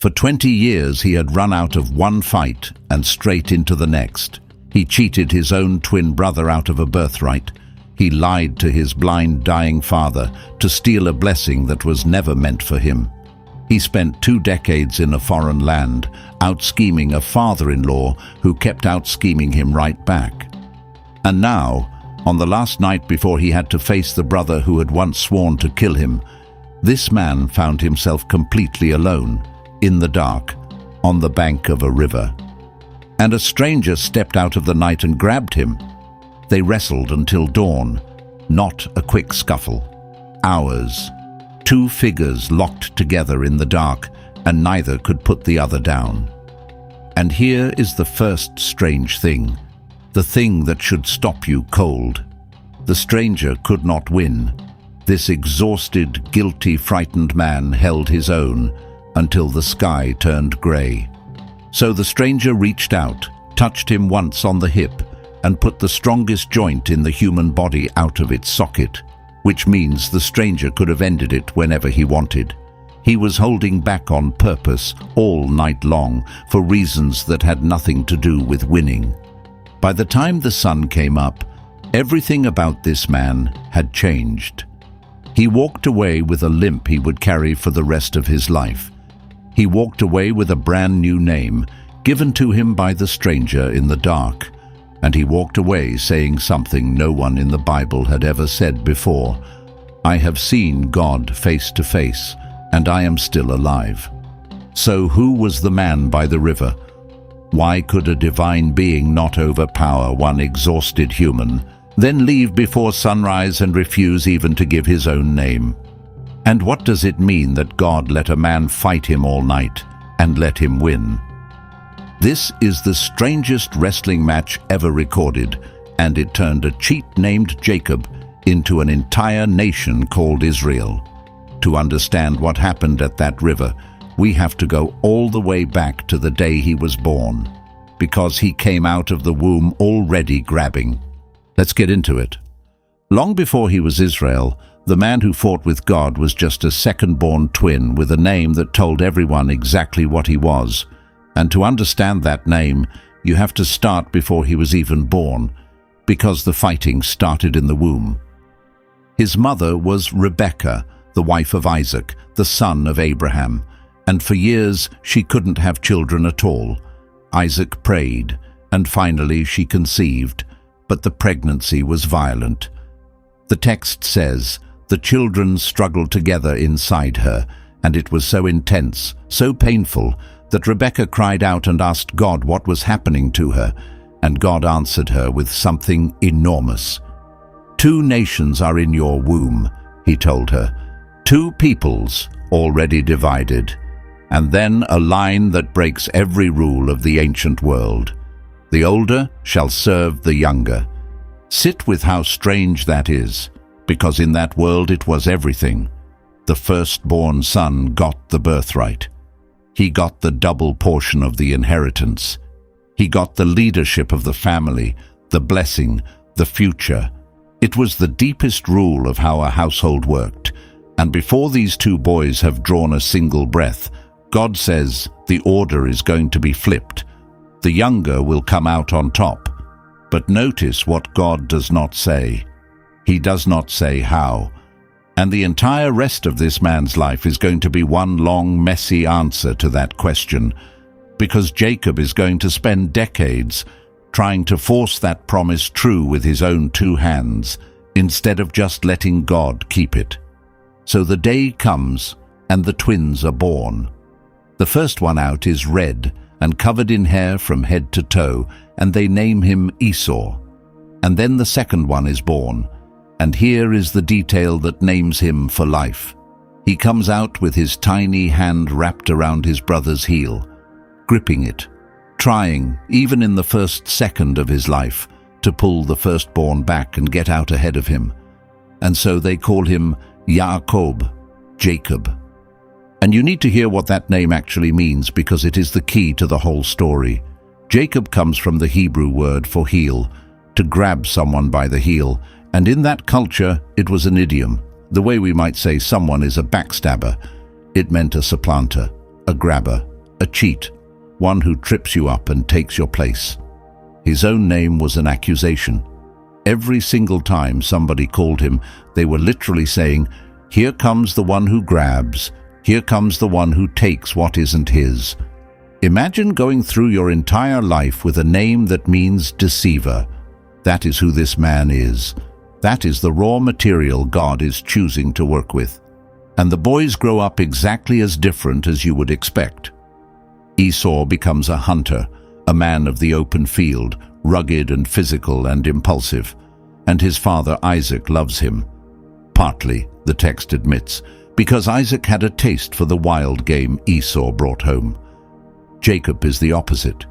For 20 years he had run out of one fight and straight into the next. He cheated his own twin brother out of a birthright. He lied to his blind, dying father to steal a blessing that was never meant for him. He spent 2 decades in a foreign land, out-scheming a father-in-law who kept out-scheming him right back. And now, on the last night before he had to face the brother who had once sworn to kill him, this man found himself completely alone, in the dark, on the bank of a river. And a stranger stepped out of the night and grabbed him. They wrestled until dawn, not a quick scuffle. Hours. 2 figures locked together in the dark, and neither could put the other down. And here is the first strange thing, the thing that should stop you cold. The stranger could not win. This exhausted, guilty, frightened man held his own until the sky turned grey. So the stranger reached out, touched him once on the hip, and put the strongest joint in the human body out of its socket, which means the stranger could have ended it whenever he wanted. He was holding back on purpose all night long for reasons that had nothing to do with winning. By the time the sun came up, everything about this man had changed. He walked away with a limp he would carry for the rest of his life. He walked away with a brand new name, given to him by the stranger in the dark. And he walked away saying something no one in the Bible had ever said before. I have seen God face to face, and I am still alive. So who was the man by the river? Why could a divine being not overpower one exhausted human, then leave before sunrise and refuse even to give his own name? And what does it mean that God let a man fight him all night and let him win? This is the strangest wrestling match ever recorded, and it turned a cheat named Jacob into an entire nation called Israel. To understand what happened at that river, we have to go all the way back to the day he was born, because he came out of the womb already grabbing. Let's get into it. Long before he was Israel, the man who fought with God was just a second-born twin with a name that told everyone exactly what he was. And to understand that name, you have to start before he was even born, because the fighting started in the womb. His mother was Rebekah, the wife of Isaac, the son of Abraham, and for years she couldn't have children at all. Isaac prayed, and finally she conceived, but the pregnancy was violent. The text says, the children struggled together inside her, and it was so intense, so painful, that Rebekah cried out and asked God what was happening to her, and God answered her with something enormous. 2 nations are in your womb, he told her, 2 peoples already divided, and then a line that breaks every rule of the ancient world. The older shall serve the younger. Sit with how strange that is, because in that world it was everything. The firstborn son got the birthright. He got the double portion of the inheritance. He got the leadership of the family, the blessing, the future. It was the deepest rule of how a household worked. And before these 2 boys have drawn a single breath, God says the order is going to be flipped. The younger will come out on top. But notice what God does not say. He does not say how. And the entire rest of this man's life is going to be one long, messy answer to that question, because Jacob is going to spend decades trying to force that promise true with his own 2 hands, instead of just letting God keep it. So the day comes, and the twins are born. The first one out is red and covered in hair from head to toe, and they name him Esau. And then the second one is born, and here is the detail that names him for life. He comes out with his tiny hand wrapped around his brother's heel, gripping it, trying, even in the first second of his life, to pull the firstborn back and get out ahead of him. And so they call him Yaakov, Jacob. And you need to hear what that name actually means, because it is the key to the whole story. Jacob comes from the Hebrew word for heel, to grab someone by the heel, and in that culture it was an idiom, the way we might say someone is a backstabber. It meant a supplanter, a grabber, a cheat, one who trips you up and takes your place. His own name was an accusation. Every single time somebody called him, they were literally saying, "Here comes the one who grabs. Here comes the one who takes what isn't his." Imagine going through your entire life with a name that means deceiver. That is who this man is. That is the raw material God is choosing to work with. And the boys grow up exactly as different as you would expect. Esau becomes a hunter, a man of the open field, rugged and physical and impulsive. And his father Isaac loves him. Partly, the text admits, because Isaac had a taste for the wild game Esau brought home. Jacob is the opposite.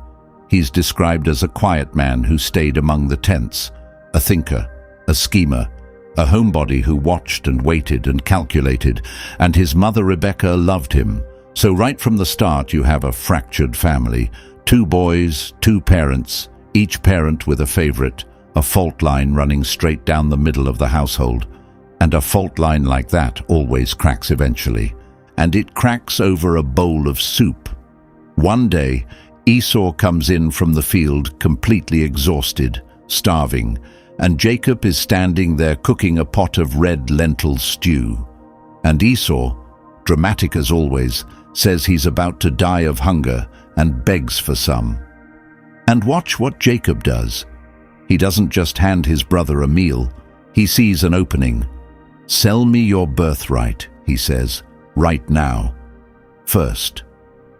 He's described as a quiet man who stayed among the tents, a thinker, a schemer, a homebody who watched and waited and calculated, and his mother Rebekah loved him. So right from the start you have a fractured family, 2 boys, 2 parents, each parent with a favorite, a fault line running straight down the middle of the household. And a fault line like that always cracks eventually. And it cracks over a bowl of soup. One day, Esau comes in from the field completely exhausted, starving, and Jacob is standing there cooking a pot of red lentil stew. And Esau, dramatic as always, says he's about to die of hunger and begs for some. And watch what Jacob does. He doesn't just hand his brother a meal, he sees an opening. "Sell me your birthright," he says, "right now. First."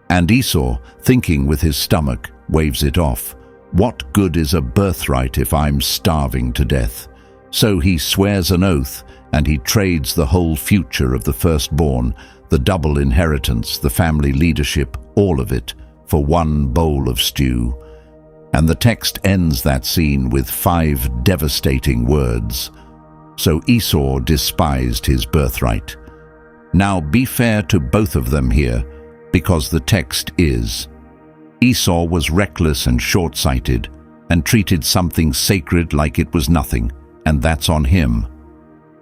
And Esau, thinking with his stomach, waves it off. What good is a birthright if I'm starving to death? So he swears an oath, and he trades the whole future of the firstborn, the double inheritance, the family leadership, all of it, for one bowl of stew. And the text ends that scene with 5 devastating words. So Esau despised his birthright. Now be fair to both of them here, because the text is. Esau was reckless and short-sighted, and treated something sacred like it was nothing, and that's on him.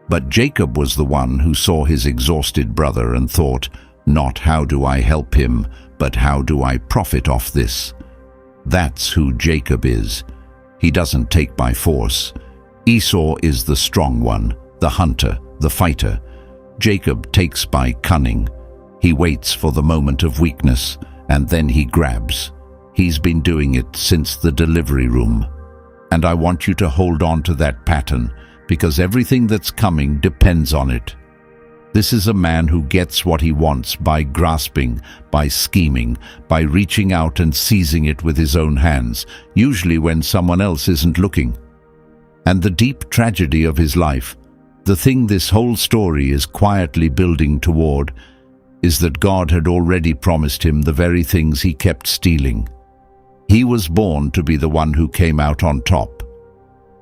But Jacob was the one who saw his exhausted brother and thought, not how do I help him, but how do I profit off this? That's who Jacob is. He doesn't take by force. Esau is the strong one, the hunter, the fighter. Jacob takes by cunning. He waits for the moment of weakness, and then he grabs. He's been doing it since the delivery room. And I want you to hold on to that pattern, because everything that's coming depends on it. This is a man who gets what he wants by grasping, by scheming, by reaching out and seizing it with his own hands, usually when someone else isn't looking. And the deep tragedy of his life, the thing this whole story is quietly building toward, is that God had already promised him the very things he kept stealing. He was born to be the one who came out on top.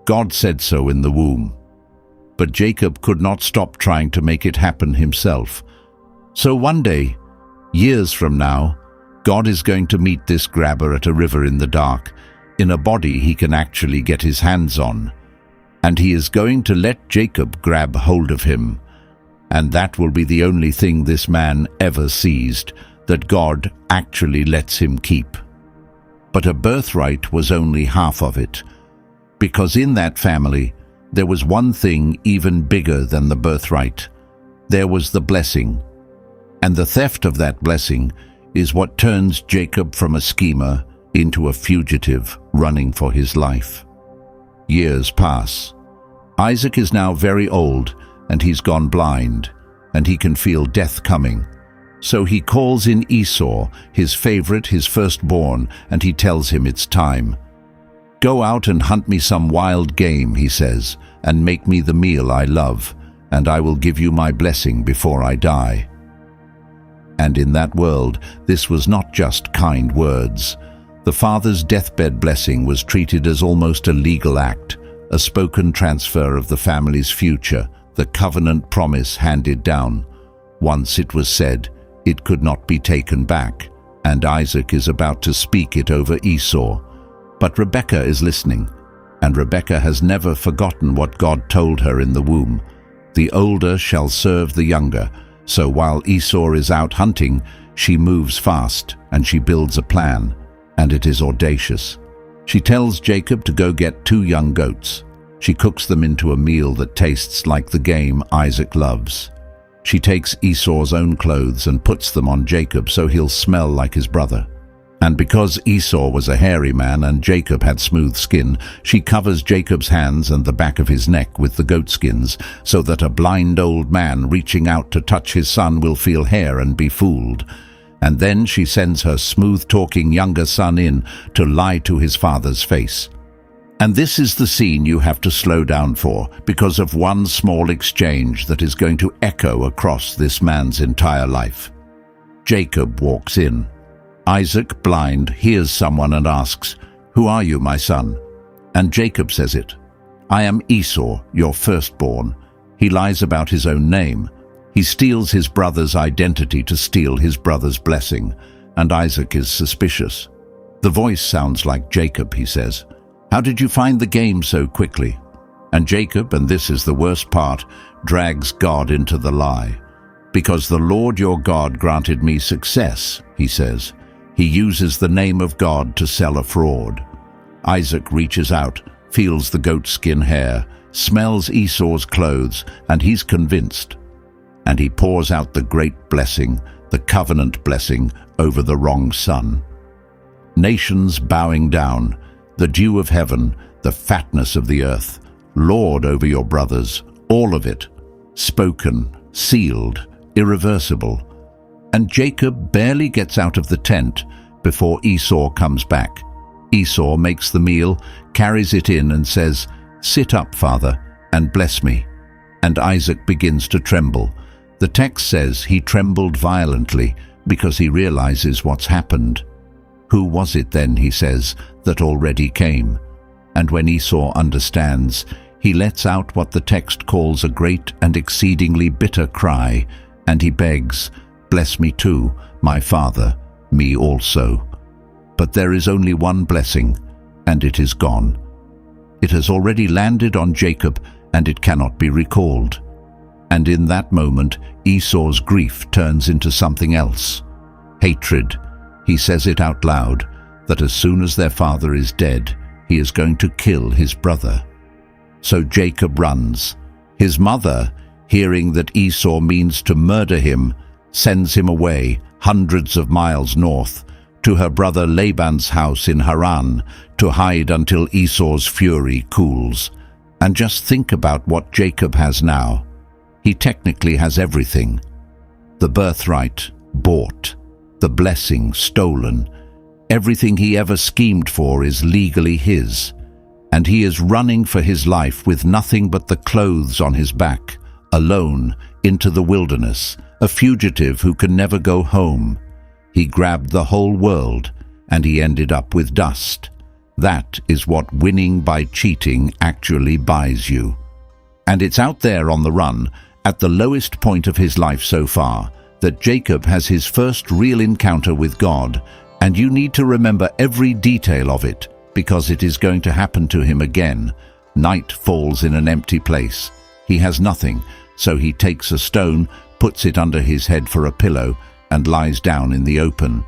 God said so in the womb. But Jacob could not stop trying to make it happen himself. So one day, years from now, God is going to meet this grabber at a river in the dark, in a body he can actually get his hands on. And he is going to let Jacob grab hold of him. And that will be the only thing this man ever seized, that God actually lets him keep. But a birthright was only half of it, because in that family there was one thing even bigger than the birthright. There was the blessing. And the theft of that blessing is what turns Jacob from a schemer into a fugitive running for his life. Years pass. Isaac is now very old, and he's gone blind, and he can feel death coming. So he calls in Esau, his favorite, his firstborn, and he tells him it's time. "Go out and hunt me some wild game," he says, "and make me the meal I love, and I will give you my blessing before I die." And in that world, this was not just kind words. The father's deathbed blessing was treated as almost a legal act, a spoken transfer of the family's future, the covenant promise handed down. Once it was said, it could not be taken back, and Isaac is about to speak it over Esau. But Rebekah is listening, and Rebekah has never forgotten what God told her in the womb. The older shall serve the younger, So while Esau is out hunting, she moves fast and she builds a plan, and it is audacious. She tells Jacob to go get 2 young goats. She cooks them into a meal that tastes like the game Isaac loves. She takes Esau's own clothes and puts them on Jacob so he'll smell like his brother. And because Esau was a hairy man and Jacob had smooth skin, she covers Jacob's hands and the back of his neck with the goat skins, so that a blind old man reaching out to touch his son will feel hair and be fooled. And then she sends her smooth-talking younger son in to lie to his father's face. And this is the scene you have to slow down for, because of one small exchange that is going to echo across this man's entire life. Jacob walks in. Isaac, blind, hears someone and asks, "Who are you, my son?" And Jacob says it. "I am Esau, your firstborn." He lies about his own name. He steals his brother's identity to steal his brother's blessing, and Isaac is suspicious. "The voice sounds like Jacob," he says. "How did you find the game so quickly?" And Jacob, and this is the worst part, drags God into the lie. "Because the Lord your God granted me success," he says. He uses the name of God to sell a fraud. Isaac reaches out, feels the goatskin hair, smells Esau's clothes, and he's convinced. And he pours out the great blessing, the covenant blessing, over the wrong son. Nations bowing down, the dew of heaven, the fatness of the earth, Lord over your brothers, all of it, spoken, sealed, irreversible. And Jacob barely gets out of the tent before Esau comes back. Esau makes the meal, carries it in and says, "Sit up, father, and bless me." And Isaac begins to tremble. The text says he trembled violently because he realizes what's happened. Who was it then, he says, that already came? And when Esau understands, he lets out what the text calls a great and exceedingly bitter cry, and he begs, "Bless me too, my father, me also." But there is only one blessing, and it is gone. It has already landed on Jacob, and it cannot be recalled. And in that moment, Esau's grief turns into something else. Hatred. He says it out loud, that as soon as their father is dead, he is going to kill his brother. So Jacob runs. His mother, hearing that Esau means to murder him, sends him away hundreds of miles north to her brother Laban's house in Haran to hide until Esau's fury cools. And just think about what Jacob has now. He technically has everything. The birthright bought, the blessing stolen. Everything he ever schemed for is legally his, and he is running for his life with nothing but the clothes on his back, alone, into the wilderness, a fugitive who can never go home. He grabbed the whole world, and he ended up with dust. That is what winning by cheating actually buys you. And it's out there on the run, at the lowest point of his life so far, that Jacob has his first real encounter with God, and you need to remember every detail of it, because it is going to happen to him again. Night falls in an empty place. He has nothing, so he takes a stone, puts it under his head for a pillow, and lies down in the open.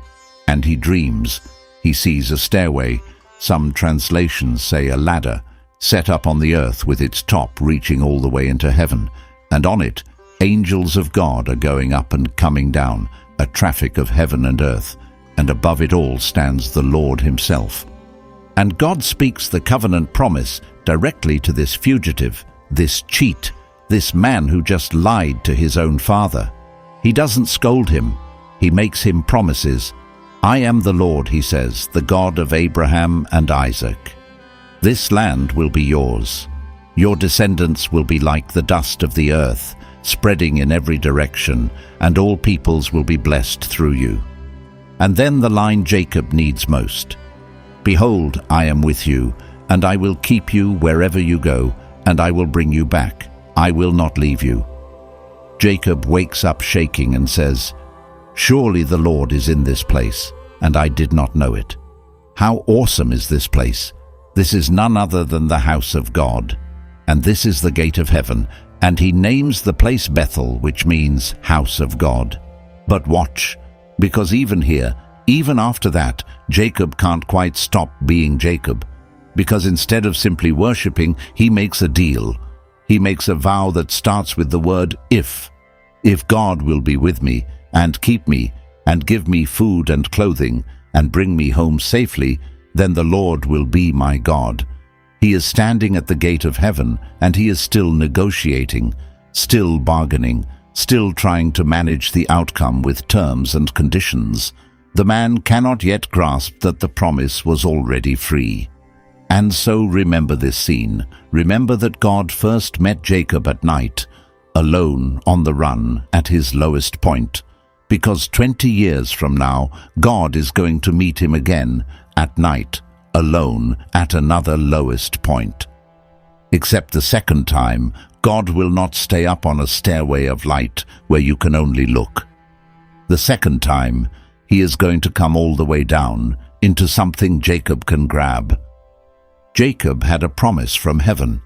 And he dreams. He sees a stairway, some translations say a ladder, set up on the earth with its top reaching all the way into heaven, and on it, angels of God are going up and coming down, a traffic of heaven and earth, and above it all stands the Lord himself. And God speaks the covenant promise directly to this fugitive, this cheat, this man who just lied to his own father. He doesn't scold him. He makes him promises. "I am the Lord," he says, "the God of Abraham and Isaac. This land will be yours. Your descendants will be like the dust of the earth, spreading in every direction, and all peoples will be blessed through you." And then the line Jacob needs most. "Behold, I am with you, and I will keep you wherever you go, and I will bring you back. I will not leave you." Jacob wakes up shaking and says, "Surely the Lord is in this place, and I did not know it. How awesome is this place! This is none other than the house of God, and this is the gate of heaven, and he names the place Bethel, which means house of God. But watch, because even here, even after that, Jacob can't quite stop being Jacob, because instead of simply worshipping, he makes a deal. He makes a vow that starts with the word if. If God will be with me, and keep me, and give me food and clothing, and bring me home safely, then the Lord will be my God. He is standing at the gate of heaven, and he is still negotiating, still bargaining, still trying to manage the outcome with terms and conditions. The man cannot yet grasp that the promise was already free. And so remember this scene. Remember that God first met Jacob at night, alone, on the run, at his lowest point, because 20 years from now, God is going to meet him again, at night, alone, at another lowest point. Except the second time, God will not stay up on a stairway of light where you can only look. The second time, he is going to come all the way down into something Jacob can grab. Jacob had a promise from heaven,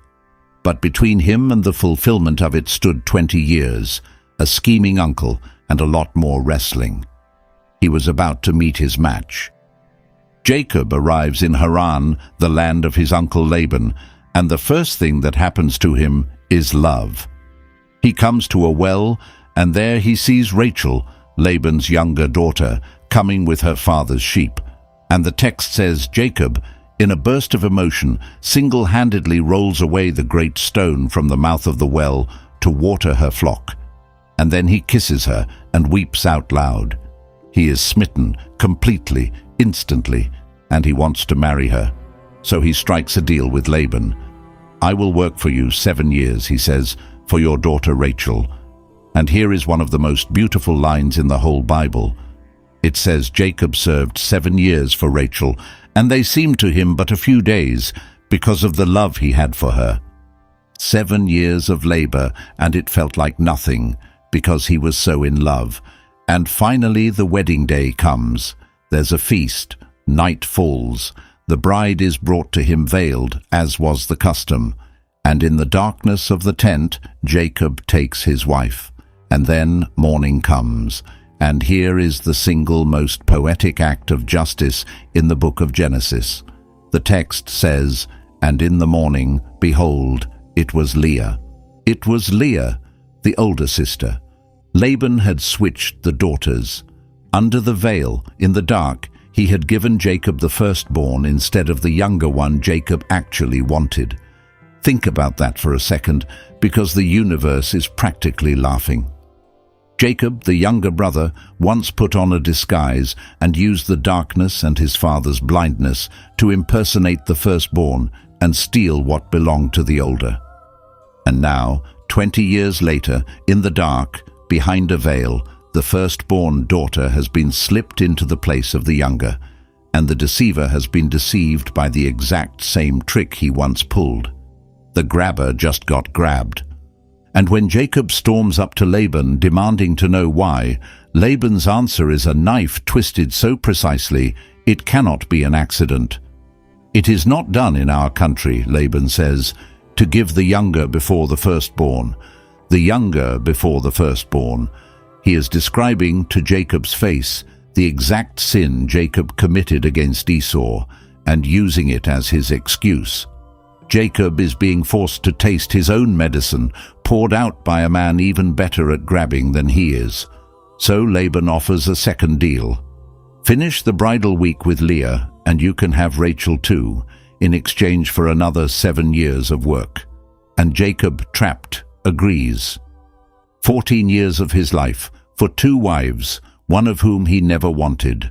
but between him and the fulfillment of it stood 20 years, a scheming uncle, and a lot more wrestling. He was about to meet his match. Jacob arrives in Haran, the land of his uncle Laban, and the first thing that happens to him is love. He comes to a well, and there he sees Rachel, Laban's younger daughter, coming with her father's sheep. And the text says Jacob, in a burst of emotion, single-handedly rolls away the great stone from the mouth of the well to water her flock. And then he kisses her and weeps out loud. He is smitten, completely, instantly, and he wants to marry her. So he strikes a deal with Laban. "I will work for you 7 years," he says, "for your daughter Rachel." And here is one of the most beautiful lines in the whole Bible. It says Jacob served 7 years for Rachel, and they seemed to him but a few days because of the love he had for her. 7 years of labor, and it felt like nothing because he was so in love. And finally the wedding day comes. There's a feast. Night falls. The bride is brought to him veiled, as was the custom. And in the darkness of the tent, Jacob takes his wife. And then morning comes. And here is the single most poetic act of justice in the book of Genesis. The text says, "And in the morning, behold, it was Leah." It was Leah, the older sister. Laban had switched the daughters. Under the veil, in the dark, he had given Jacob the firstborn instead of the younger one Jacob actually wanted. Think about that for a second, because the universe is practically laughing. Jacob, the younger brother, once put on a disguise and used the darkness and his father's blindness to impersonate the firstborn and steal what belonged to the older. And now, 20 years later, in the dark, behind a veil, the firstborn daughter has been slipped into the place of the younger, and the deceiver has been deceived by the exact same trick he once pulled. The grabber just got grabbed. And when Jacob storms up to Laban demanding to know why, Laban's answer is a knife twisted so precisely it cannot be an accident. "It is not done in our country," Laban says, "to give the younger before the firstborn." The younger before the firstborn. He is describing to Jacob's face the exact sin Jacob committed against Esau and using it as his excuse. Jacob is being forced to taste his own medicine, poured out by a man even better at grabbing than he is. So Laban offers a second deal. Finish the bridal week with Leah, and you can have Rachel too, in exchange for another 7 years of work. And Jacob, trapped, agrees. 14 years of his life, for 2 wives, one of whom he never wanted.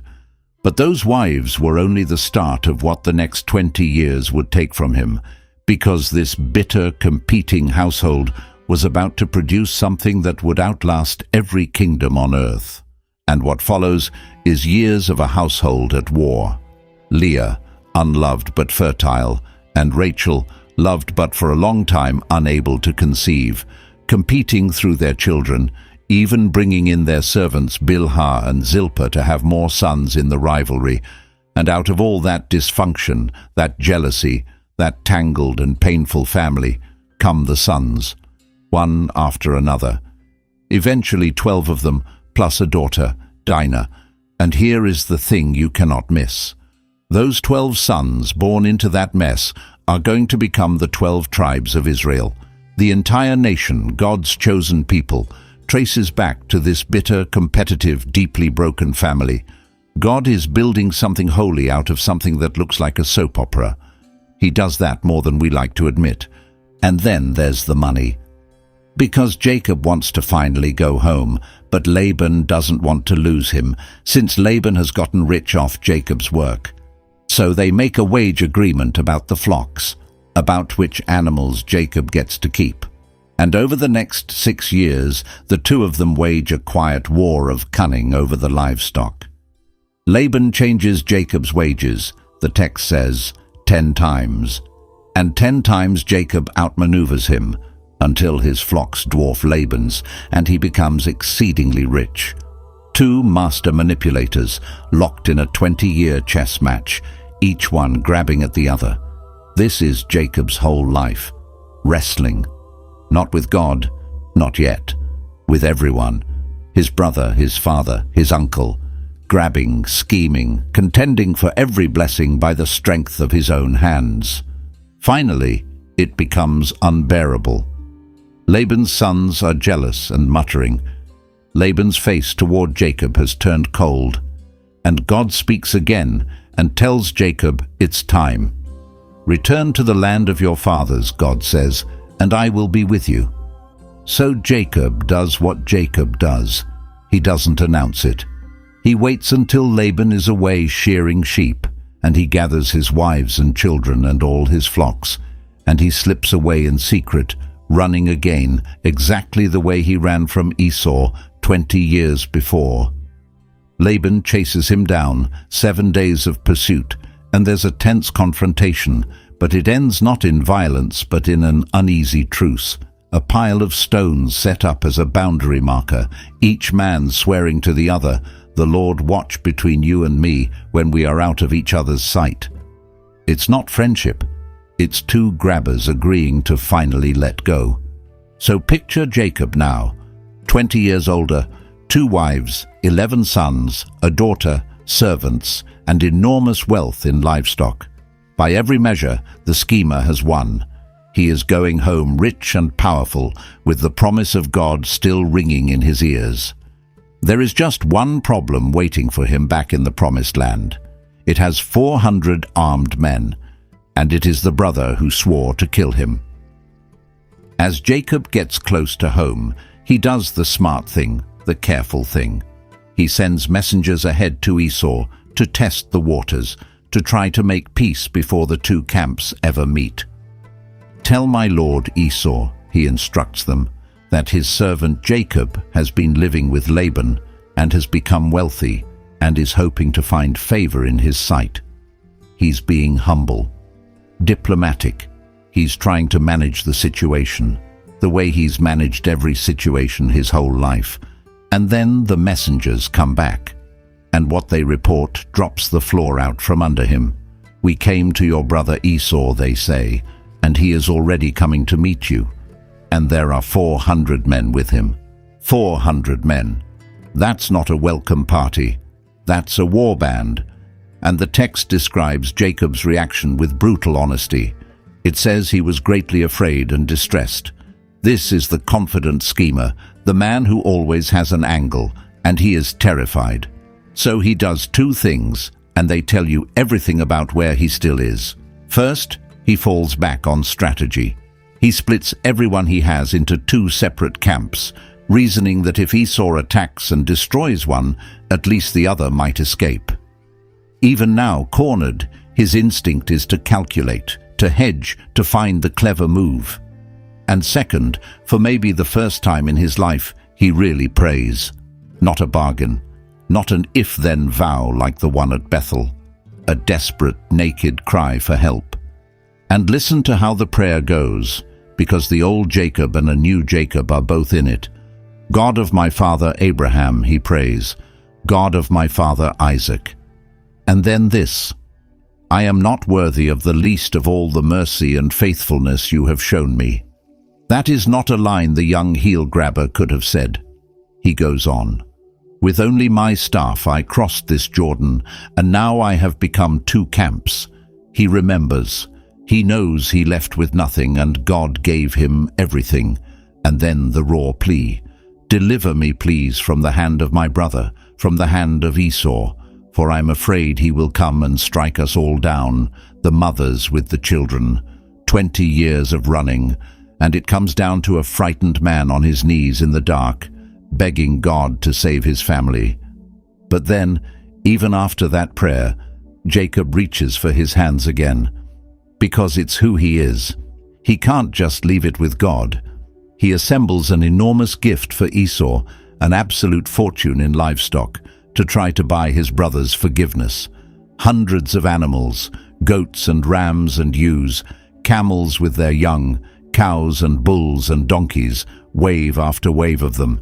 But those wives were only the start of what the next 20 years would take from him, because this bitter, competing household was about to produce something that would outlast every kingdom on earth. And what follows is years of a household at war. Leah, unloved but fertile, and Rachel, loved but for a long time unable to conceive, competing through their children, even bringing in their servants Bilhah and Zilpah to have more sons in the rivalry. And out of all that dysfunction, that jealousy, that tangled and painful family, come the sons. one after another. Eventually 12 of them, plus a daughter, Dinah. And here is the thing you cannot miss. Those 12 sons born into that mess are going to become the 12 tribes of Israel. The entire nation, God's chosen people, traces back to this bitter, competitive, deeply broken family. God is building something holy out of something that looks like a soap opera. He does that more than we like to admit. And then there's the money. Because Jacob wants to finally go home, but Laban doesn't want to lose him, since Laban has gotten rich off Jacob's work. So they make a wage agreement about the flocks, about which animals Jacob gets to keep. And over the next 6 years, the two of them wage a quiet war of cunning over the livestock. Laban changes Jacob's wages, the text says, 10 times. And 10 times Jacob outmaneuvers him, until his flocks dwarf Laban's, and he becomes exceedingly rich. Two master manipulators, locked in a 20-year chess match, each one grabbing at the other. This is Jacob's whole life. Wrestling. Not with God, not yet. With everyone. His brother, his father, his uncle. Grabbing, scheming, contending for every blessing by the strength of his own hands. Finally, it becomes unbearable. Laban's sons are jealous and muttering. Laban's face toward Jacob has turned cold. And God speaks again and tells Jacob it's time. Return to the land of your fathers, God says, and I will be with you. So Jacob does what Jacob does. He doesn't announce it. He waits until Laban is away shearing sheep, and he gathers his wives and children and all his flocks, and he slips away in secret, running again exactly the way he ran from Esau 20 years before. Laban chases him down, 7 days of pursuit, and there's a tense confrontation, but it ends not in violence but in an uneasy truce, a pile of stones set up as a boundary marker, each man swearing to the other, "The Lord watch between you and me when we are out of each other's sight." It's not friendship. It's two grabbers agreeing to finally let go. So picture Jacob now, 20 years older, 2 wives, 11 sons, a daughter, servants, and enormous wealth in livestock. By every measure, the schemer has won. He is going home rich and powerful, with the promise of God still ringing in his ears. There is just one problem waiting for him back in the promised land. It has 400 armed men, and it is the brother who swore to kill him. As Jacob gets close to home, he does the smart thing, the careful thing. He sends messengers ahead to Esau to test the waters, to try to make peace before the two camps ever meet. "Tell my lord Esau," he instructs them, "that his servant Jacob has been living with Laban and has become wealthy and is hoping to find favor in his sight. He's being humble, diplomatic. He's trying to manage the situation, the way he's managed every situation his whole life." And then the messengers come back, and what they report drops the floor out from under him. "We came to your brother Esau," they say, "and he is already coming to meet you. And there are 400 men with him." 400 men. That's not a welcome party. That's a war band. And the text describes Jacob's reaction with brutal honesty. It says he was greatly afraid and distressed. This is the confident schemer, the man who always has an angle, and he is terrified. So he does 2 things, and they tell you everything about where he still is. First, he falls back on strategy. He splits everyone he has into 2 separate camps, reasoning that if Esau attacks and destroys one, at least the other might escape. Even now, cornered, his instinct is to calculate, to hedge, to find the clever move. And second, for maybe the first time in his life, he really prays. Not a bargain, not an if-then vow like the one at Bethel, a desperate, naked cry for help. And listen to how the prayer goes, because the old Jacob and a new Jacob are both in it. "God of my father Abraham," he prays, "God of my father Isaac." And then this, "I am not worthy of the least of all the mercy and faithfulness you have shown me." That is not a line the young heel-grabber could have said. He goes on, "With only my staff I crossed this Jordan, and now I have become two camps." He remembers. He knows he left with nothing, and God gave him everything. And then the raw plea, "Deliver me, please, from the hand of my brother, from the hand of Esau, for I'm afraid he will come and strike us all down, the mothers with the children." 20 years of running, and it comes down to a frightened man on his knees in the dark, begging God to save his family. But then, even after that prayer, Jacob reaches for his hands again, because it's who he is. He can't just leave it with God. He assembles an enormous gift for Esau, an absolute fortune in livestock, to try to buy his brother's forgiveness. Hundreds of animals, goats and rams and ewes, camels with their young, cows and bulls and donkeys, wave after wave of them.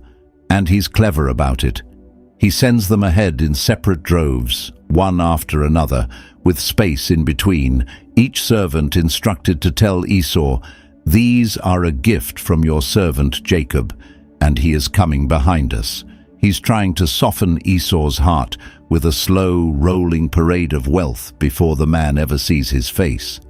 And he's clever about it. He sends them ahead in separate droves, one after another, with space in between, each servant instructed to tell Esau, "These are a gift from your servant Jacob, and he is coming behind us." He's trying to soften Esau's heart with a slow, rolling parade of wealth before the man ever sees his face.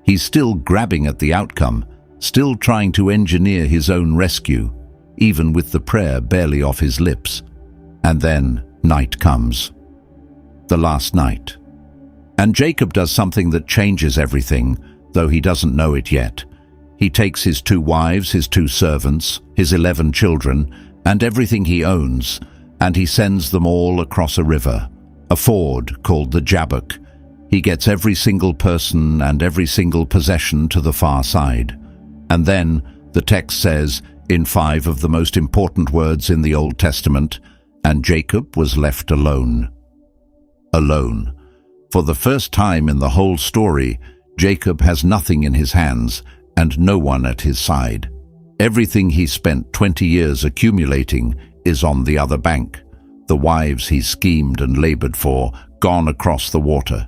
He's still grabbing at the outcome, still trying to engineer his own rescue, even with the prayer barely off his lips. And then night comes. The last night. And Jacob does something that changes everything, though he doesn't know it yet. He takes his 2 wives, his 2 servants, his 11 children, and everything he owns, and he sends them all across a river, a ford called the Jabbok. He gets every single person and every single possession to the far side. And then, the text says, in 5 of the most important words in the Old Testament, "And Jacob was left alone." Alone. For the first time in the whole story, Jacob has nothing in his hands and no one at his side. Everything he spent 20 years accumulating is on the other bank. The wives he schemed and labored for, gone across the water.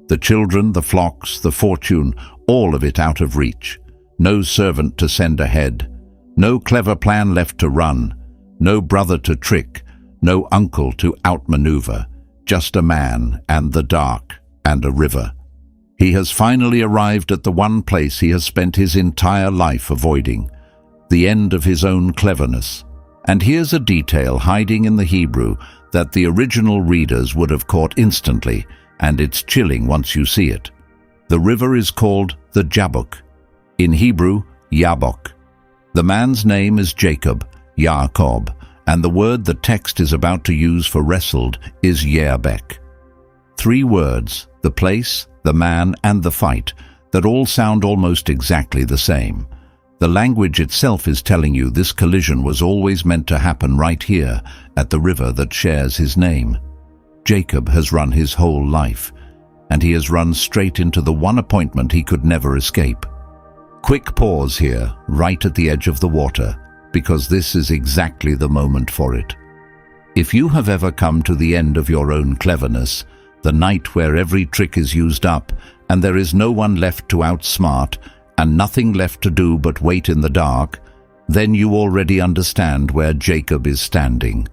The children, the flocks, the fortune, all of it out of reach. No servant to send ahead. No clever plan left to run. No brother to trick. No uncle to outmaneuver. Just a man and the dark and a river. He has finally arrived at the one place he has spent his entire life avoiding. The end of his own cleverness. And here's a detail hiding in the Hebrew that the original readers would have caught instantly, and it's chilling once you see it. The river is called the Jabbok. In Hebrew, Jabbok. The man's name is Jacob, Yaakov, and the word the text is about to use for wrestled is Jabbok. 3 words, the place, the man, and the fight, that all sound almost exactly the same. The language itself is telling you this collision was always meant to happen right here, at the river that shares his name. Jacob has run his whole life, and he has run straight into the one appointment he could never escape. Quick pause here, right at the edge of the water, because this is exactly the moment for it. If you have ever come to the end of your own cleverness, the night where every trick is used up, and there is no one left to outsmart, and nothing left to do but wait in the dark, then you already understand where Jacob is standing.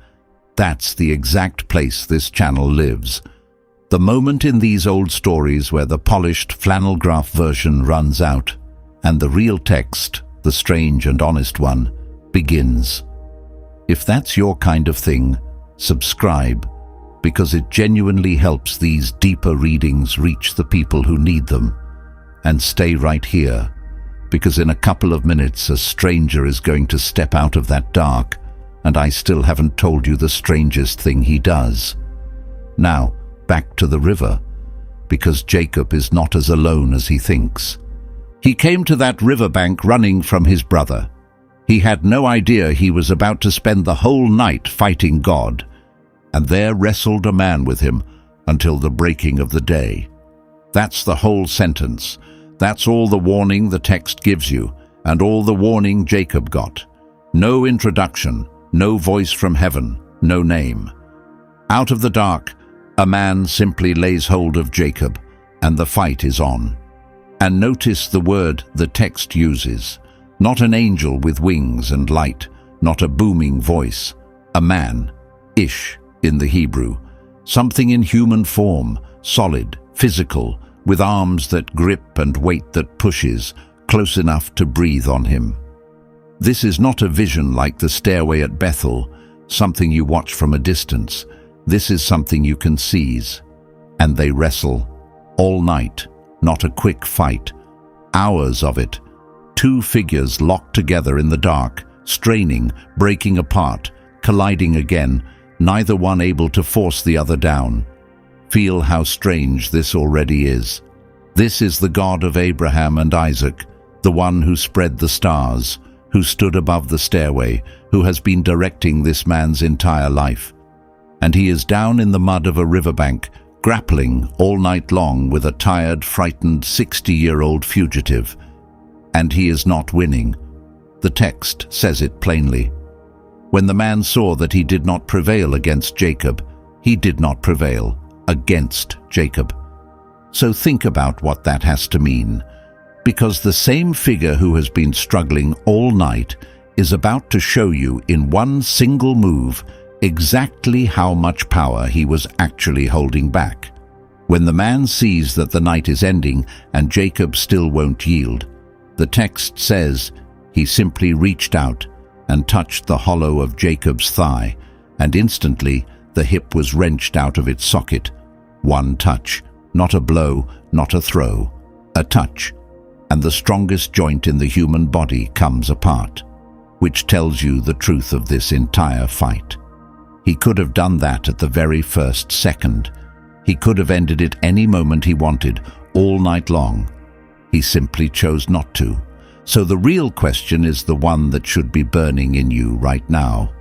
That's the exact place this channel lives. The moment in these old stories where the polished flannel graph version runs out, and the real text, the strange and honest one, begins. If that's your kind of thing, subscribe, because it genuinely helps these deeper readings reach the people who need them. And stay right here, because in a couple of minutes a stranger is going to step out of that dark, and I still haven't told you the strangest thing he does. Now, back to the river, because Jacob is not as alone as he thinks. He came to that riverbank running from his brother. He had no idea he was about to spend the whole night fighting God, and there wrestled a man with him until the breaking of the day. That's the whole sentence. That's all the warning the text gives you, and all the warning Jacob got. No introduction, no voice from heaven, no name. Out of the dark, a man simply lays hold of Jacob, and the fight is on. And notice the word the text uses, Not an angel with wings and light, not a booming voice. A man, Ish in the Hebrew. Something in human form, solid, physical, with arms that grip and weight that pushes, close enough to breathe on him. This is not a vision like the stairway at Bethel, something you watch from a distance. This is something you can seize. And they wrestle, all night, not a quick fight. Hours of it. Two figures locked together in the dark, straining, breaking apart, colliding again, neither one able to force the other down. Feel how strange this already is. This is the God of Abraham and Isaac, the one who spread the stars, who stood above the stairway, who has been directing this man's entire life. And he is down in the mud of a riverbank, grappling all night long with a tired, frightened 60-year-old fugitive. And he is not winning. The text says it plainly. When the man saw that he did not prevail against Jacob, he did not prevail against Jacob. So think about what that has to mean, because the same figure who has been struggling all night is about to show you in one single move exactly how much power he was actually holding back. When the man sees that the night is ending and Jacob still won't yield, the text says he simply reached out and touched the hollow of Jacob's thigh, and instantly the hip was wrenched out of its socket. One touch, not a blow, not a throw, a touch, and the strongest joint in the human body comes apart, which tells you the truth of this entire fight. He could have done that at the very first second. He could have ended it any moment he wanted, all night long. He simply chose not to. So the real question is the one that should be burning in you right now.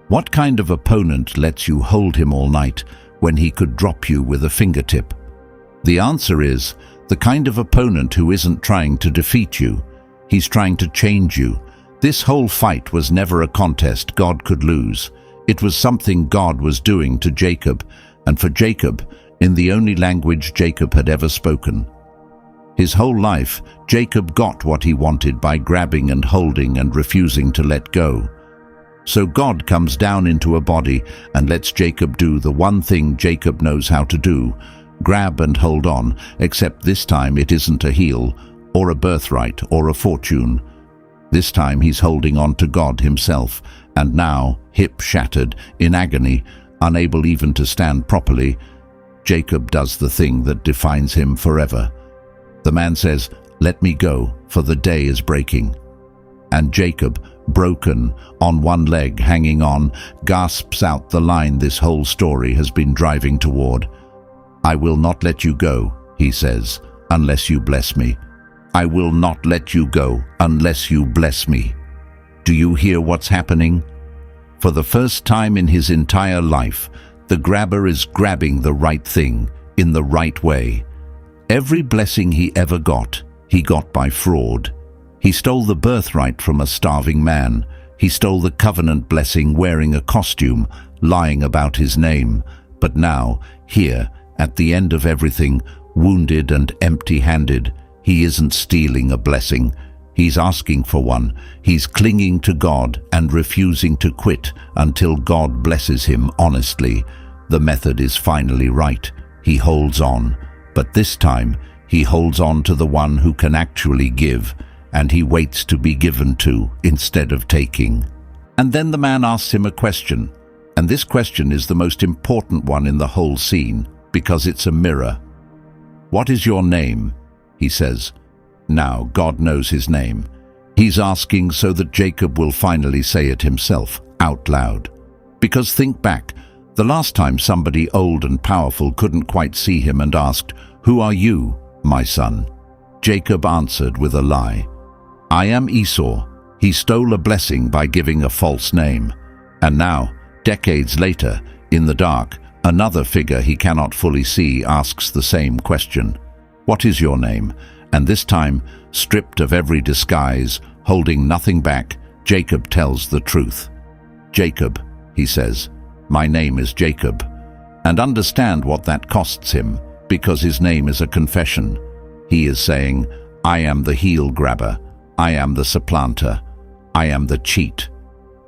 What kind of opponent lets you hold him all night when he could drop you with a fingertip? The answer is the kind of opponent who isn't trying to defeat you. He's trying to change you. This whole fight was never a contest God could lose. It was something God was doing to Jacob, and for Jacob, in the only language Jacob had ever spoken. His whole life, Jacob got what he wanted by grabbing and holding and refusing to let go. So God comes down into a body and lets Jacob do the one thing Jacob knows how to do, grab and hold on, except this time it isn't a heel, or a birthright, or a fortune. This time he's holding on to God himself, and now, hip shattered, in agony, unable even to stand properly, Jacob does the thing that defines him forever. The man says, "Let me go, for the day is breaking." And Jacob, broken, on one leg hanging on, gasps out the line this whole story has been driving toward. "I will not let you go," he says, "unless you bless me. I will not let you go unless you bless me." Do you hear what's happening? For the first time in his entire life, the grabber is grabbing the right thing, in the right way. Every blessing he ever got, he got by fraud. He stole the birthright from a starving man. He stole the covenant blessing wearing a costume, lying about his name. But now, here, at the end of everything, wounded and empty-handed, he isn't stealing a blessing. He's asking for one. He's clinging to God and refusing to quit until God blesses him honestly. The method is finally right. He holds on. But this time, he holds on to the one who can actually give, and he waits to be given to instead of taking. And then the man asks him a question, and this question is the most important one in the whole scene, because it's a mirror. "What is your name?" he says. Now, God knows his name. He's asking so that Jacob will finally say it himself, out loud. Because think back, the last time somebody old and powerful couldn't quite see him and asked, "Who are you, my son?" Jacob answered with a lie. "I am Esau." He stole a blessing by giving a false name. And now, decades later, in the dark, another figure he cannot fully see asks the same question. "What is your name?" And this time, stripped of every disguise, holding nothing back, Jacob tells the truth. "Jacob," he says, "my name is Jacob." And understand what that costs him, because his name is a confession. He is saying, "I am the heel grabber. I am the supplanter. I am the cheat.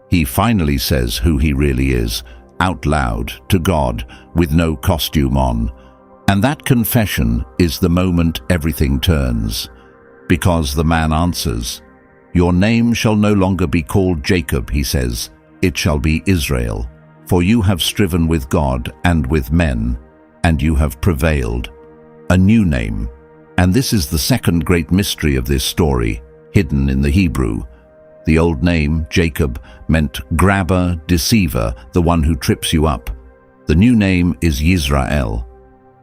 He finally says who he really is, out loud, to God, with no costume on. And that confession is the moment everything turns. Because the man answers, "Your name shall no longer be called Jacob," he says, "it shall be Israel. For you have striven with God and with men, and you have prevailed." A new name. And this is the second great mystery of this story, hidden in the Hebrew. The old name, Jacob, meant grabber, deceiver, the one who trips you up. The new name is Yisrael,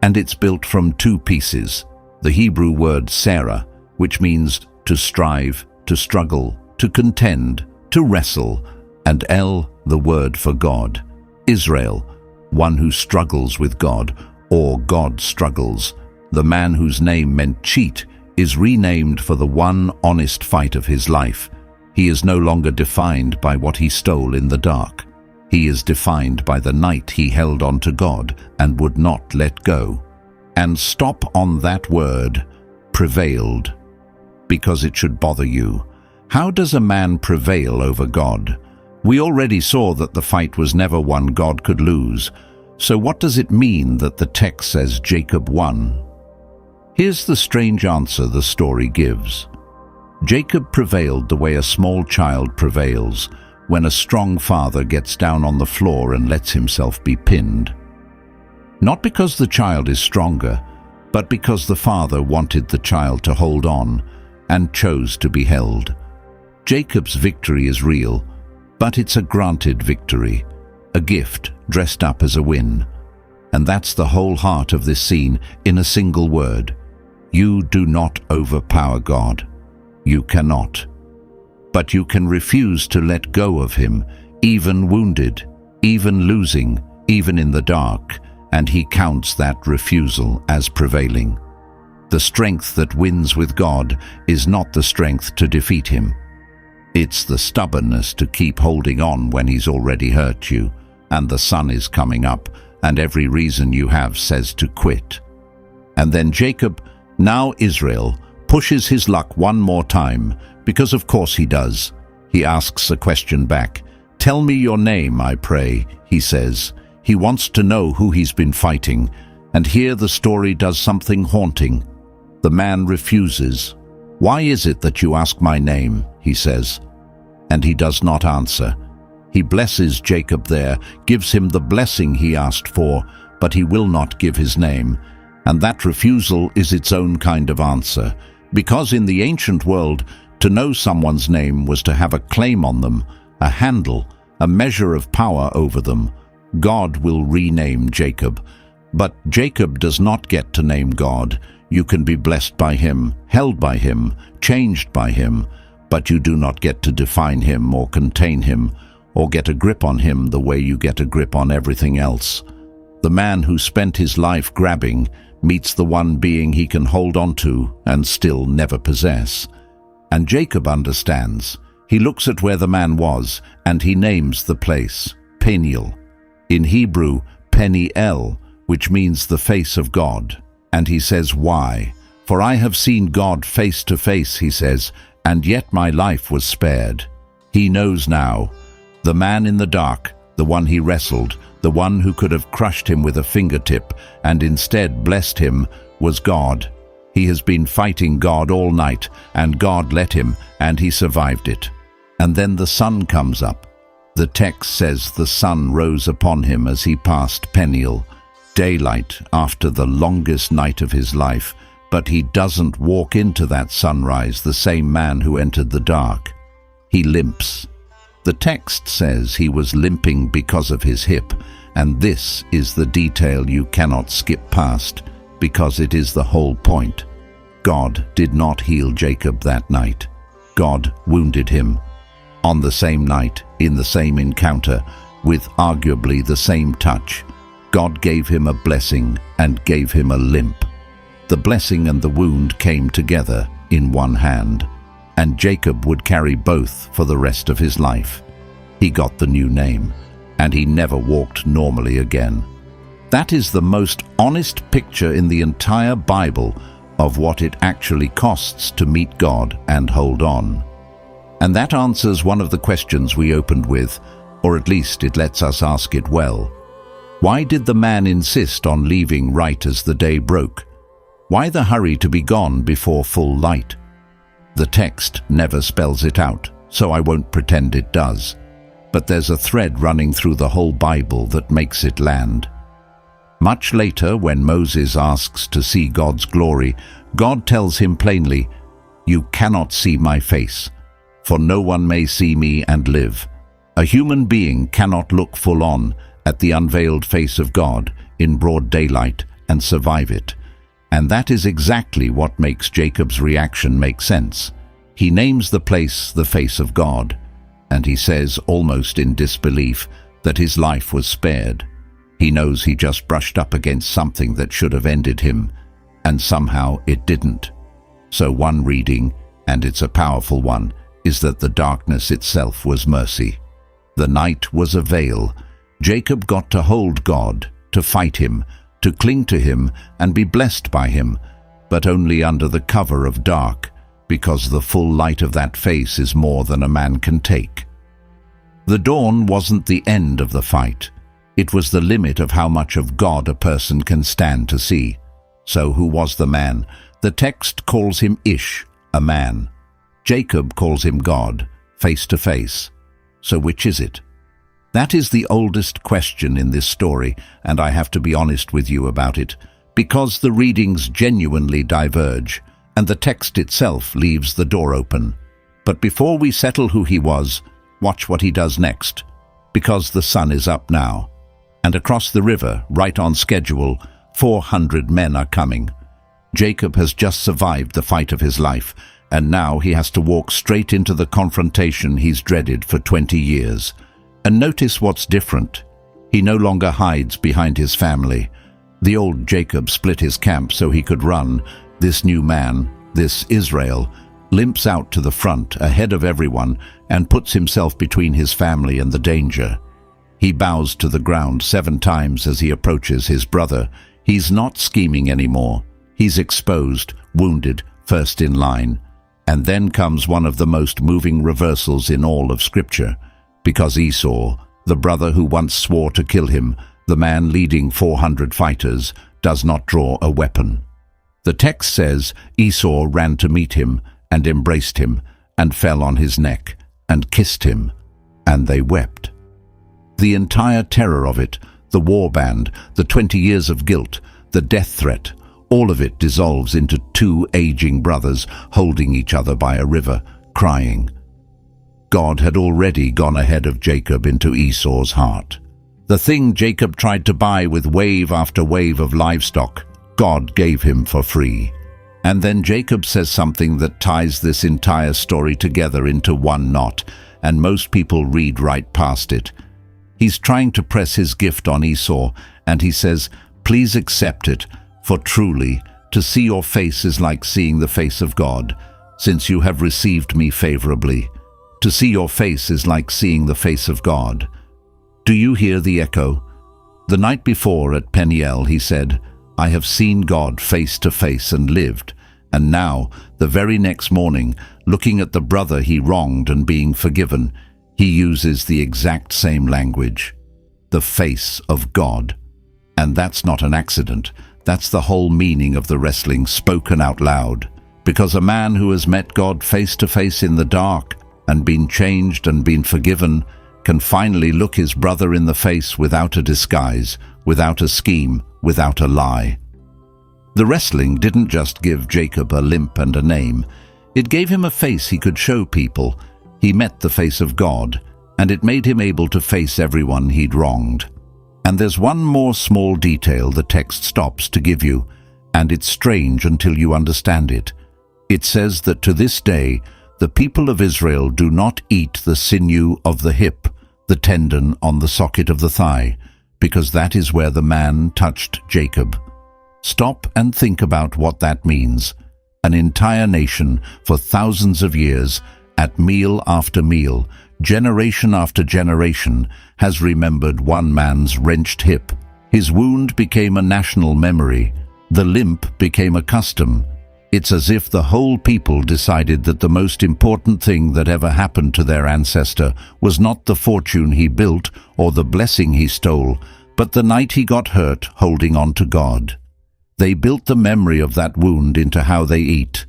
and it's built from two pieces. The Hebrew word Sarah, which means to strive, to struggle, to contend, to wrestle, and El, the word for God. Israel, one who struggles with God, or God struggles. The man whose name meant cheat is renamed for the one honest fight of his life. He is no longer defined by what he stole in the dark. He is defined by the night he held on to God and would not let go. And stop on that word, prevailed, because it should bother you. How does a man prevail over God? We already saw that the fight was never one God could lose. So what does it mean that the text says Jacob won? Here's the strange answer the story gives. Jacob prevailed the way a small child prevails, when a strong father gets down on the floor and lets himself be pinned. Not because the child is stronger, but because the father wanted the child to hold on and chose to be held. Jacob's victory is real, but it's a granted victory, a gift dressed up as a win. And that's the whole heart of this scene in a single word. You do not overpower God. You cannot. But you can refuse to let go of him, even wounded, even losing, even in the dark, and he counts that refusal as prevailing. The strength that wins with God is not the strength to defeat him. It's the stubbornness to keep holding on when he's already hurt you, and the sun is coming up, and every reason you have says to quit. And then Jacob, now Israel, pushes his luck one more time, because of course he does. He asks a question back. "Tell me your name, I pray," he says. He wants to know who he's been fighting, and here the story does something haunting. The man refuses. "Why is it that you ask my name?" he says. And he does not answer. He blesses Jacob there, gives him the blessing he asked for, but he will not give his name. And that refusal is its own kind of answer. Because in the ancient world, to know someone's name was to have a claim on them, a handle, a measure of power over them. God will rename Jacob. But Jacob does not get to name God. You can be blessed by him, held by him, changed by him, but you do not get to define him or contain him, or get a grip on him the way you get a grip on everything else. The man who spent his life grabbing meets the one being he can hold on to and still never possess. And Jacob understands. He looks at where the man was, and he names the place, Peniel. In Hebrew, Peniel, which means the face of God. And he says, "Why? For I have seen God face to face," he says, "and yet my life was spared." He knows now. The man in the dark, the one he wrestled, the one who could have crushed him with a fingertip and instead blessed him, was God. He has been fighting God all night, and God let him, and he survived it. And then the sun comes up. The text says the sun rose upon him as he passed Peniel, daylight after the longest night of his life, but he doesn't walk into that sunrise the same man who entered the dark. He limps. The text says he was limping because of his hip, and this is the detail you cannot skip past, because it is the whole point. God did not heal Jacob that night. God wounded him. On the same night, in the same encounter, with arguably the same touch, God gave him a blessing and gave him a limp. The blessing and the wound came together in one hand, and Jacob would carry both for the rest of his life. He got the new name, and he never walked normally again. That is the most honest picture in the entire Bible of what it actually costs to meet God and hold on. And that answers one of the questions we opened with, or at least it lets us ask it well. Why did the man insist on leaving right as the day broke? Why the hurry to be gone before full light? The text never spells it out, so I won't pretend it does. But there's a thread running through the whole Bible that makes it land. Much later, when Moses asks to see God's glory, God tells him plainly, "You cannot see my face, for no one may see me and live." A human being cannot look full on at the unveiled face of God in broad daylight and survive it. And that is exactly what makes Jacob's reaction make sense. He names the place the face of God, and he says, almost in disbelief, that his life was spared. He knows he just brushed up against something that should have ended him, and somehow it didn't. So one reading, and it's a powerful one, is that the darkness itself was mercy. The night was a veil. Jacob got to hold God, to fight him, to cling to him and be blessed by him, but only under the cover of dark, because the full light of that face is more than a man can take. The dawn wasn't the end of the fight. It was the limit of how much of God a person can stand to see. So who was the man? The text calls him Ish, a man. Jacob calls him God, face to face. So which is it? That is the oldest question in this story, and I have to be honest with you about it, because the readings genuinely diverge, and the text itself leaves the door open. But before we settle who he was, watch what he does next, because the sun is up now. And across the river, right on schedule, 400 men are coming. Jacob has just survived the fight of his life, and now he has to walk straight into the confrontation he's dreaded for 20 years. And notice what's different. He no longer hides behind his family. The old Jacob split his camp so he could run. This new man, this Israel, limps out to the front ahead of everyone and puts himself between his family and the danger. He bows to the ground 7 times as he approaches his brother. He's not scheming anymore. He's exposed, wounded, first in line. And then comes one of the most moving reversals in all of Scripture. Because Esau, the brother who once swore to kill him, the man leading 400 fighters, does not draw a weapon. The text says Esau ran to meet him and embraced him and fell on his neck and kissed him, and they wept. The entire terror of it, the war band, the 20 years of guilt, the death threat, all of it dissolves into 2 aging brothers holding each other by a river, crying. God had already gone ahead of Jacob into Esau's heart. The thing Jacob tried to buy with wave after wave of livestock, God gave him for free. And then Jacob says something that ties this entire story together into one knot, and most people read right past it. He's trying to press his gift on Esau, and he says, "Please accept it, for truly, to see your face is like seeing the face of God, since you have received me favorably. To see your face is like seeing the face of God." Do you hear the echo? The night before at Peniel he said, "I have seen God face to face and lived." And now, the very next morning, looking at the brother he wronged and being forgiven, he uses the exact same language. The face of God. And that's not an accident. That's the whole meaning of the wrestling spoken out loud. Because a man who has met God face to face in the dark and been changed and been forgiven can finally look his brother in the face without a disguise, without a scheme, without a lie. The wrestling didn't just give Jacob a limp and a name. It gave him a face he could show people. He met the face of God, and it made him able to face everyone he'd wronged. And there's one more small detail the text stops to give you, and it's strange until you understand it. It says that to this day, the people of Israel do not eat the sinew of the hip, the tendon on the socket of the thigh, because that is where the man touched Jacob. Stop and think about what that means. An entire nation, for thousands of years, at meal after meal, generation after generation, has remembered one man's wrenched hip. His wound became a national memory. The limp became a custom. It's as if the whole people decided that the most important thing that ever happened to their ancestor was not the fortune he built or the blessing he stole, but the night he got hurt holding on to God. They built the memory of that wound into how they eat.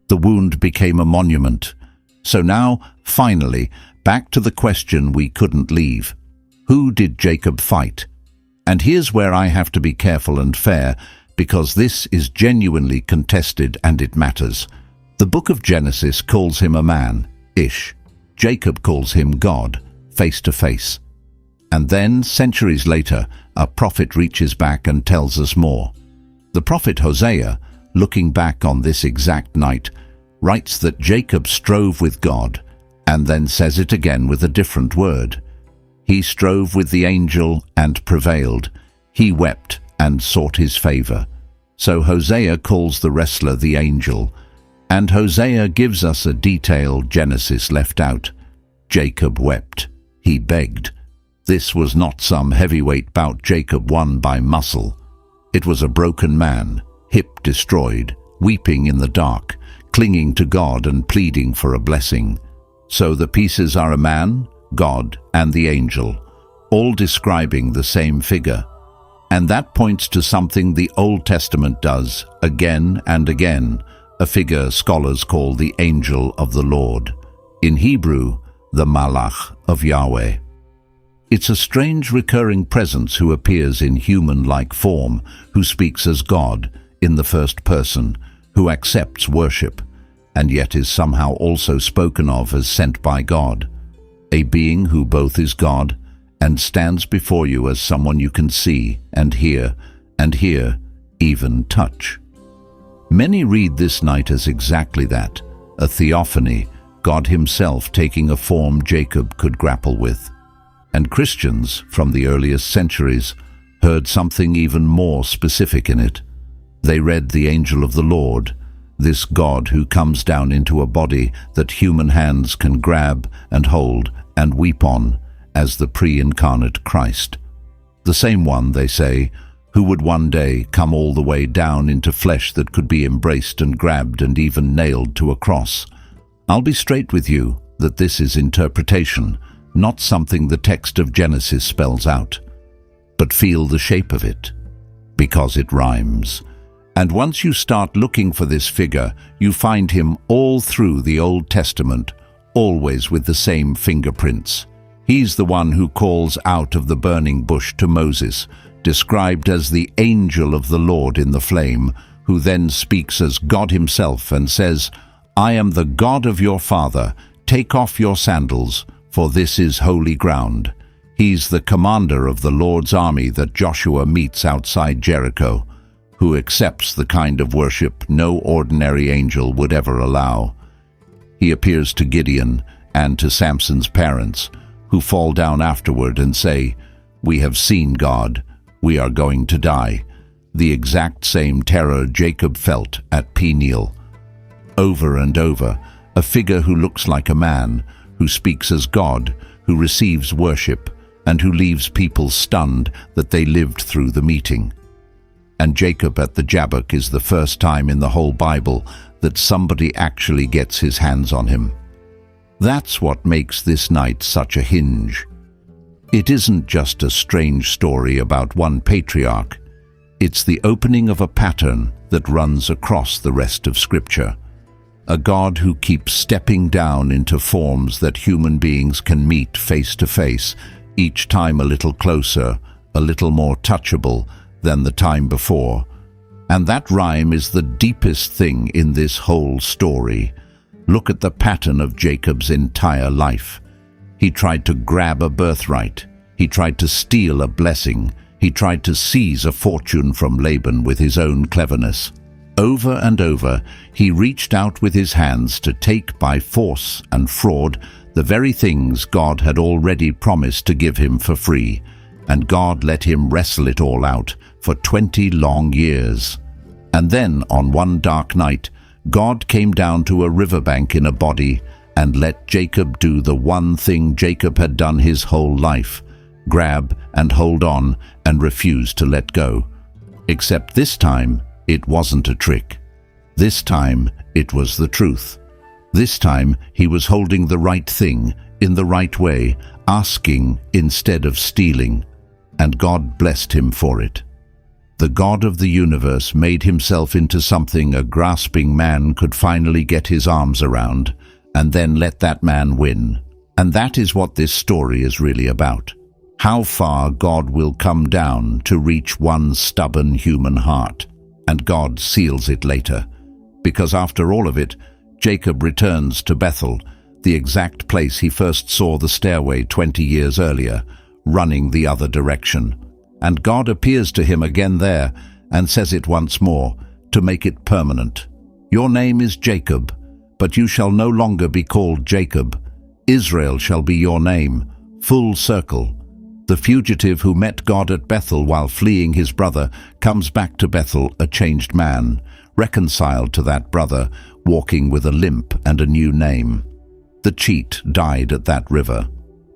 The wound became a monument. So now, finally, back to the question we couldn't leave. Who did Jacob fight? And here's where I have to be careful and fair, because this is genuinely contested and it matters. The book of Genesis calls him a man, Ish. Jacob calls him God, face to face. And then, centuries later, a prophet reaches back and tells us more. The prophet Hosea, looking back on this exact night, writes that Jacob strove with God, and then says it again with a different word. He strove with the angel and prevailed. He wept and sought his favor. So Hosea calls the wrestler the angel, and Hosea gives us a detail Genesis left out. Jacob wept. He begged. This was not some heavyweight bout Jacob won by muscle. It was a broken man, hip destroyed, weeping in the dark, clinging to God and pleading for a blessing. So the pieces are a man, God, and the angel, all describing the same figure. And that points to something the Old Testament does again and again, a figure scholars call the angel of the Lord. In Hebrew, the Malach of Yahweh. It's a strange recurring presence who appears in human-like form, who speaks as God in the first person, who accepts worship, and yet is somehow also spoken of as sent by God. A being who both is God and stands before you as someone you can see and hear, even touch. Many read this night as exactly that, a theophany, God himself taking a form Jacob could grapple with. And Christians, from the earliest centuries, heard something even more specific in it. They read the angel of the Lord, this God who comes down into a body that human hands can grab and hold and weep on, as the pre-incarnate Christ. The same one, they say, who would one day come all the way down into flesh that could be embraced and grabbed and even nailed to a cross. I'll be straight with you that this is interpretation, not something the text of Genesis spells out. But feel the shape of it, because it rhymes. And once you start looking for this figure, you find him all through the Old Testament, always with the same fingerprints. He's the one who calls out of the burning bush to Moses, described as the angel of the Lord in the flame, who then speaks as God himself and says, "I am the God of your father. Take off your sandals, for this is holy ground." He's the commander of the Lord's army that Joshua meets outside Jericho, who accepts the kind of worship no ordinary angel would ever allow. He appears to Gideon and to Samson's parents, who fall down afterward and say, "We have seen God, we are going to die." The exact same terror Jacob felt at Peniel. Over and over, a figure who looks like a man, who speaks as God, who receives worship, and who leaves people stunned that they lived through the meeting. And Jacob at the Jabbok is the first time in the whole Bible that somebody actually gets his hands on him. That's what makes this night such a hinge. It isn't just a strange story about one patriarch. It's the opening of a pattern that runs across the rest of Scripture. A God who keeps stepping down into forms that human beings can meet face to face, each time a little closer, a little more touchable than the time before. And that rhyme is the deepest thing in this whole story. Look at the pattern of Jacob's entire life. He tried to grab a birthright. He tried to steal a blessing. He tried to seize a fortune from Laban with his own cleverness. Over and over, he reached out with his hands to take by force and fraud the very things God had already promised to give him for free, and God let him wrestle it all out for 20 long years. And then, on one dark night, God came down to a riverbank in a body and let Jacob do the one thing Jacob had done his whole life, grab and hold on and refuse to let go. Except this time, it wasn't a trick. This time, it was the truth. This time, he was holding the right thing, in the right way, asking instead of stealing, and God blessed him for it. The God of the universe made himself into something a grasping man could finally get his arms around, and then let that man win. And that is what this story is really about. How far God will come down to reach one stubborn human heart. And God seals it later. Because after all of it, Jacob returns to Bethel, the exact place he first saw the stairway 20 years earlier, running the other direction. And God appears to him again there and says it once more, to make it permanent. Your name is Jacob, but you shall no longer be called Jacob. Israel shall be your name, full circle. The fugitive who met God at Bethel while fleeing his brother comes back to Bethel a changed man, reconciled to that brother, walking with a limp and a new name. The cheat died at that river.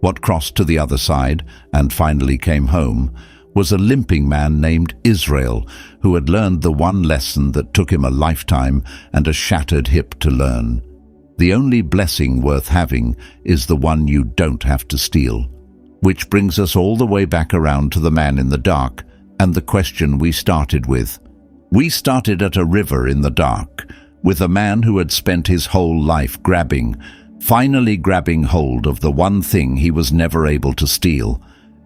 What crossed to the other side and finally came home was a limping man named Israel, who had learned the one lesson that took him a lifetime and a shattered hip to learn. The only blessing worth having is the one you don't have to steal. Which brings us all the way back around to the man in the dark and the question we started with. We started at a river in the dark, with a man who had spent his whole life finally grabbing hold of the one thing he was never able to steal.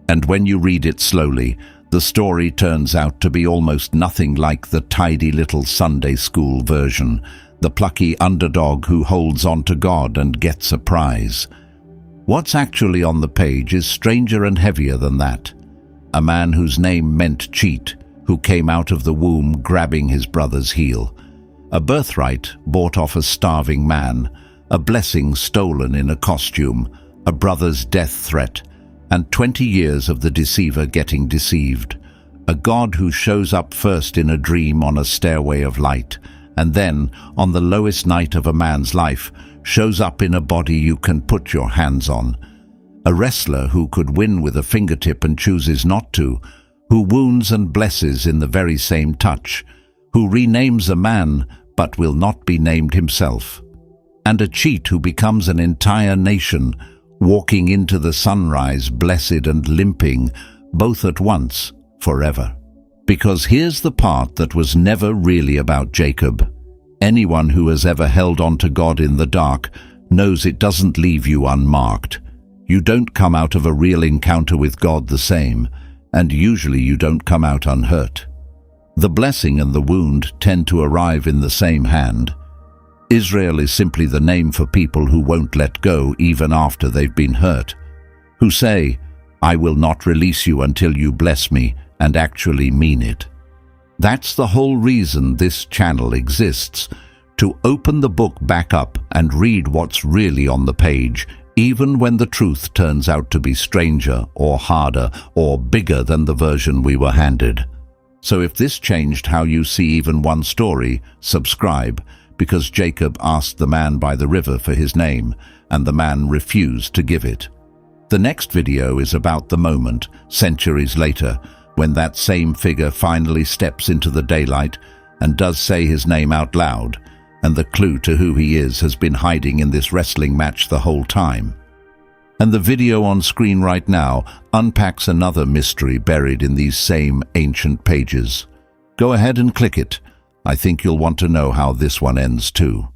And when you read it slowly, the story turns out to be almost nothing like the tidy little Sunday school version, the plucky underdog who holds on to God and gets a prize. What's actually on the page is stranger and heavier than that. A man whose name meant cheat, who came out of the womb grabbing his brother's heel. A birthright bought off a starving man, a blessing stolen in a costume, a brother's death threat, and 20 years of the deceiver getting deceived. A God who shows up first in a dream on a stairway of light, and then, on the lowest night of a man's life, shows up in a body you can put your hands on. A wrestler who could win with a fingertip and chooses not to, who wounds and blesses in the very same touch, who renames a man but will not be named himself. And a cheat who becomes an entire nation, walking into the sunrise blessed and limping, both at once, forever. Because here's the part that was never really about Jacob. Anyone who has ever held on to God in the dark knows it doesn't leave you unmarked. You don't come out of a real encounter with God the same, and usually you don't come out unhurt. The blessing and the wound tend to arrive in the same hand. Israel is simply the name for people who won't let go even after they've been hurt, who say, "I will not release you until you bless me," and actually mean it. That's the whole reason this channel exists, to open the book back up and read what's really on the page, even when the truth turns out to be stranger or harder or bigger than the version we were handed. So if this changed how you see even one story, subscribe, because Jacob asked the man by the river for his name, and the man refused to give it. The next video is about the moment, centuries later, when that same figure finally steps into the daylight and does say his name out loud, and the clue to who he is has been hiding in this wrestling match the whole time. And the video on screen right now unpacks another mystery buried in these same ancient pages. Go ahead and click it. I think you'll want to know how this one ends too.